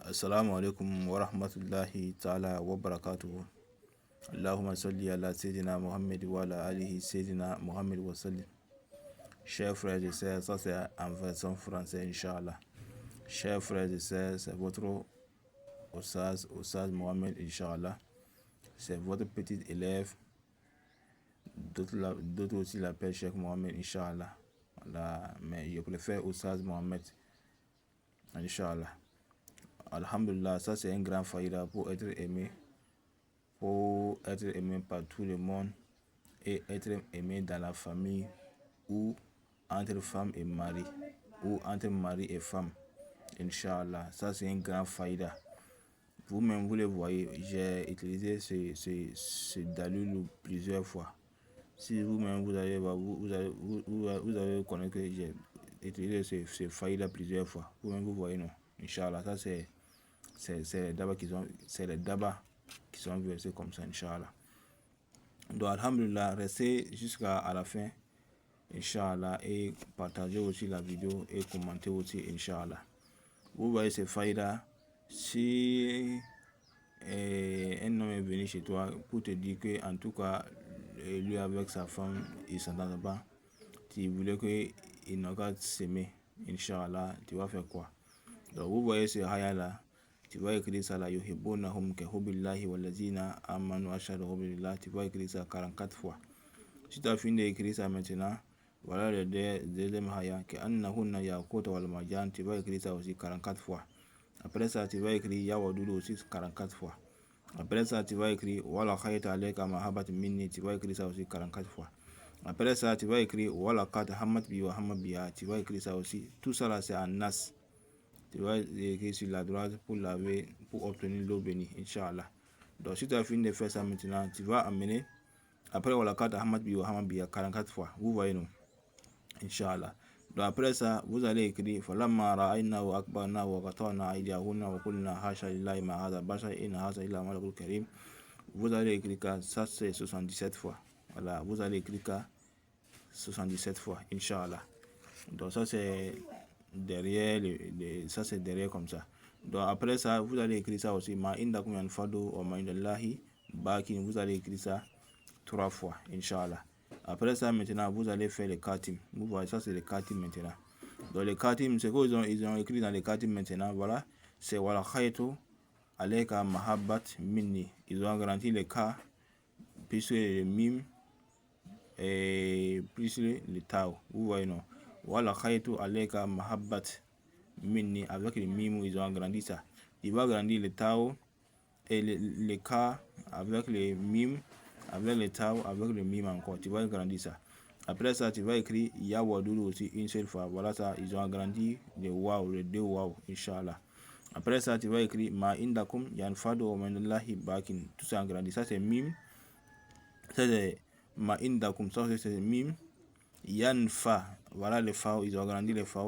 Assalamu alaikum wa rahmatullahi ta'ala wa barakatuhu. Allahumma salli ala Sayyidina Muhammad wa ala alihi Sayyidina Muhammad wa sallim. Chers frères et sœurs, ça c'est en version française, Inch'Allah. Chers frères et sœurs, c'est votre Oustaz Mohamed, Inch'Allah. C'est votre petit élève. D'autres aussi l'appellent Cheikh Mohamed, Inch'Allah. Voilà. Mais je préfère Oustaz Mohamed, Inch'Allah. Alhamdulillah, ça c'est un grand faïda pour être aimé par tout le monde et être aimé dans la famille ou entre femme et mari ou entre mari et femme. Inch'Allah, ça c'est un grand faïda. Vous-même, vous le voyez, j'ai utilisé ce dalil plusieurs fois. Si vous-même vous allez connaître que j'ai utilisé ce faïda plusieurs fois. Vous-même vous voyez, non? Inch'Allah, ça c'est les dabas qui sont versés comme ça, Inch'Allah. Donc, alhamdulillah, restez jusqu'à la fin, Inch'Allah, et partagez aussi la vidéo et commentez aussi, Inch'Allah. Vous voyez ces faïdas, si un homme est venu chez toi pour te dire que, en tout cas, lui avec sa femme, il ne s'entendent pas, tu voulais qu'il n'a qu'à s'aimer, Inch'Allah, tu vas faire quoi? Donc, vous voyez ce haya-là. Tu vas écrire ça là, yuhibbunahum kahubillahi walazina amanu ashhadu billah. Tu vas écrire ça 44 fois. Si tu as fini d'écrire ça maintenant, voilà le deuxième haya, que annahunna yaqut wal marjan. Tu vas écrire ça aussi 44 fois. Après ça, tu vas écrire yawadudu aussi 44 fois. Après ça, tu vas écrire wala khayta alayka mahabbat minni. Tu vas écrire ça aussi 44 fois. Après ça, tu vas écrire wala kat hamad bi wa hamad biha. Tu vas écrire ça aussi. Tout ça là, c'est en nas. Tu vas écrire sur la droite pour laver, pour obtenir l'eau bénie, Inch'Allah. Donc, si tu as fini de faire ça maintenant, tu vas amener, après, on la carte Ahmad Biya 44 fois. Vous voyez, non? Inch'Allah. Donc, après ça, vous allez écrire Falamma ra'ayna wa akbarna wa qata'na aydiyahunna wa qulna hasha lillahi ma hadha bashar in hadha illa malakul karim. Vous allez écrire ça, c'est 77 fois. Voilà, vous allez écrire 77 fois, Inch'Allah. Donc, ça, c'est derrière ça c'est derrière comme ça. Donc après ça vous allez écrire ça aussi ma indakum yanfadu wa ma indallahi bakin. Vous allez écrire ça 3 fois, Inch'Allah. Après ça maintenant vous allez faire les katim. Vous voyez, ça c'est les katim maintenant. Donc les katim, c'est quoi ils ont écrit dans les katim maintenant. Voilà, c'est wala khaytu alayka mahabbat minni. Ils ont garanti les cas plus le mim et plus le tao. Vous voyez, non? Wala khaytu alayka mahabbat minni. Avec le mime, ils ont agrandi ça. Il va agrandir le tao et le ka avec le mime, avec le tao, avec le mime encore. Tu vas agrandir ça. Après ça, tu vas écrire ya wadudu aussi une seule fois. Voilà ça, ils ont agrandi les waw, les deux waw, Inch'Allah. Après ça, tu vas écrire ma indakum yanfadu wa minallahi bakin. Tout ça agrandi. Ça c'est mime. Ça c'est ma indakum. Ça c'est mime. Yanfa. Voilà les fa. Ils ont agrandi les fa.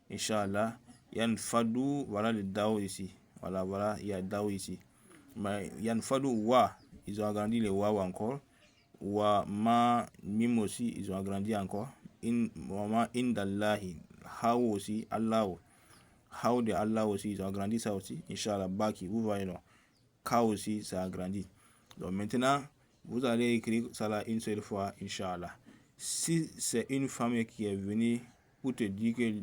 Inch'Allah. Yanfadu. Voilà le dao ici. Voilà, il y a dao ici. Mais yanfadu wa. Ils ont agrandi les wa encore. Wa ma mim aussi. Ils ont agrandi encore. Ma indallahi. How aussi. Allah. How de Allah aussi. Ils ont agrandi ça aussi. Inch'Allah. Baki. Vous voyez, non? Ka aussi, ça a agrandi. Donc maintenant, vous allez écrire ça là une seule fois, Inch'Allah. Si c'est une femme qui est venue pour te dire que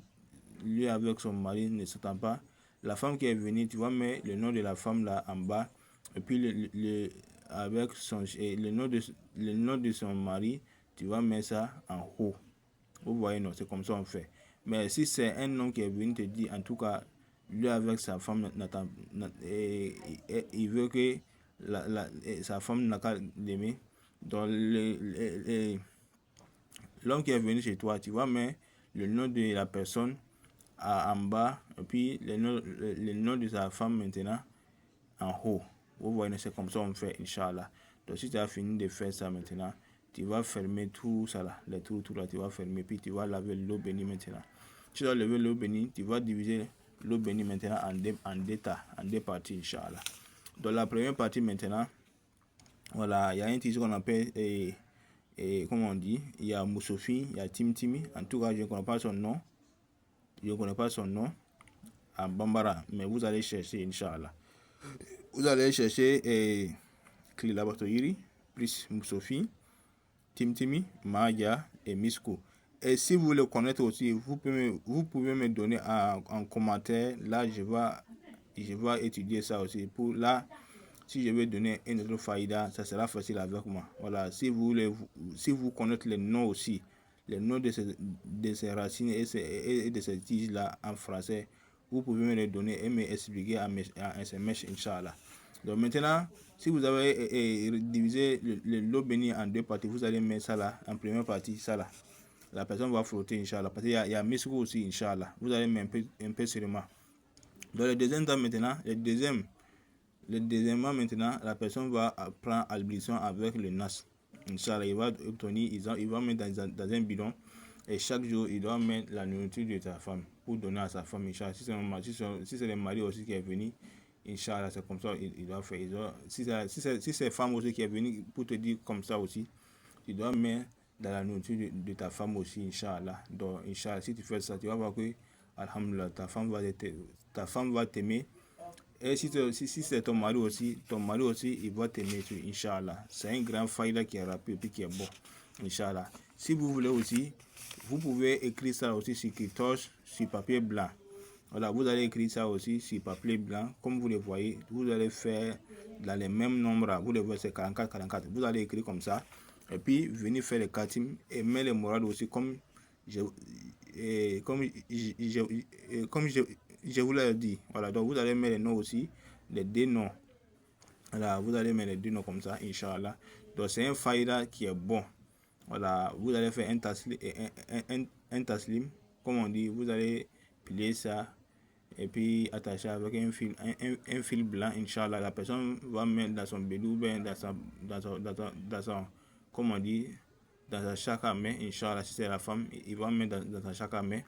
lui avec son mari ne s'entend pas, la femme qui est venue, tu vas mettre le nom de la femme là en bas, et puis avec le nom de son mari, tu vas mettre ça en haut. Vous voyez, non, c'est comme ça on fait. Mais si c'est un homme qui est venu te dire, en tout cas, lui avec sa femme, il veut que sa femme n'a qu'à l'aimer. Donc l'homme qui est venu chez toi, tu vas mettre le nom de la personne en bas, et puis le nom de sa femme maintenant en haut. Vous voyez, c'est comme ça on fait, Inch'Allah. Donc si tu as fini de faire ça maintenant, tu vas fermer tout ça là, les trous, tout là, tu vas fermer, puis tu vas laver l'eau bénie maintenant. Tu vas lever l'eau bénie, tu vas diviser l'eau bénie maintenant en deux parties, Inch'Allah. Dans la première partie maintenant, voilà, il y a un titre qu'on appelle, comment on dit, il y a Moussofi, il y a Timtimi. En tout cas, je ne connais pas son nom. à Bambara, mais vous allez chercher, Inch'Allah. Vous allez chercher Clé Laboratory, plus Moussofi, Timtimi, Maya et Misco. Et si vous voulez connaître aussi, vous pouvez me donner en commentaire. Là, je vais étudier ça aussi. Pour là, si je vais donner une autre faïda, ça sera facile avec moi. Voilà, si vous connaissez les noms aussi, les noms de ces racines et de ces tiges-là en français, vous pouvez me les donner et m'expliquer à SMS, Inch'Allah. Donc maintenant, si vous avez divisé l'eau bénie en deux parties, vous allez mettre ça là, en première partie, ça là. La personne va frotter, Inch'Allah. Parce qu'il y a Misco aussi, Inch'Allah. Vous allez mettre un peu seulement. Dans le deuxième temps maintenant, deuxièmement maintenant, la personne va prendre l'ablution avec le nas. Inch'Allah, il va mettre dans un bidon. Et chaque jour, il doit mettre la nourriture de sa femme pour donner à sa femme, Inch'Allah. Si c'est le mari aussi qui est venu, Inch'Allah, c'est comme ça il doit faire. Si c'est femme aussi qui est venue pour te dire comme ça aussi, tu dois mettre dans la nourriture de ta femme aussi, Inch'Allah. Donc, Inch'Allah, si tu fais ça, tu vas voir que, Alhamdulillah, ta femme va t'aimer. Et si c'est ton mari aussi, il va t'aimer, Inch'Allah. C'est un grand faïda qui est rapide et qui est bon, Inch'Allah. Si vous voulez aussi, vous pouvez écrire ça aussi sur cartouche, sur papier blanc. Voilà, vous allez écrire ça aussi sur papier blanc. Comme vous le voyez, vous allez faire dans les mêmes nombres. Vous le voyez, c'est 44, 44. Vous allez écrire comme ça. Et puis, venir faire les katim et mettre les morales aussi comme je vous l'ai dit. Voilà, donc vous allez mettre les noms aussi, les deux noms. Voilà, vous allez mettre les deux noms comme ça, Inch'Allah. Donc, c'est un faïda qui est bon. Voilà, vous allez faire un taslim, comme on dit, vous allez plier ça et puis attacher avec un fil blanc, Inch'Allah. La personne va mettre dans son bédou, dans son, comme on dit, dans sa chaque main, Inch'Allah. Si c'est la femme, il va mettre dans sa chaque main.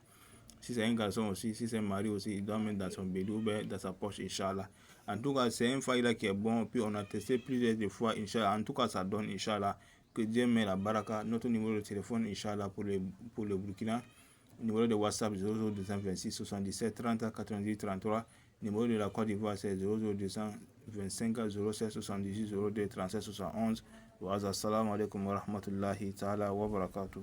Si c'est un garçon aussi, si c'est un mari aussi, il doit mettre dans son bédou, dans sa poche, Inch'Allah. En tout cas, c'est un faïda qui est bon, puis on a testé plusieurs fois, Inch'Allah. En tout cas, ça donne, Inch'Allah. Que Dieu met la baraka. Notre numéro de téléphone, Inch'Allah, pour le Burkina. Numéro de WhatsApp 00226 77 30 90 33. Numéro de la Côte d'Ivoire, c'est 00225 07 78 02 37 71. Wa assalamu alaikum wa rahmatullahi ta'ala wa barakatuh.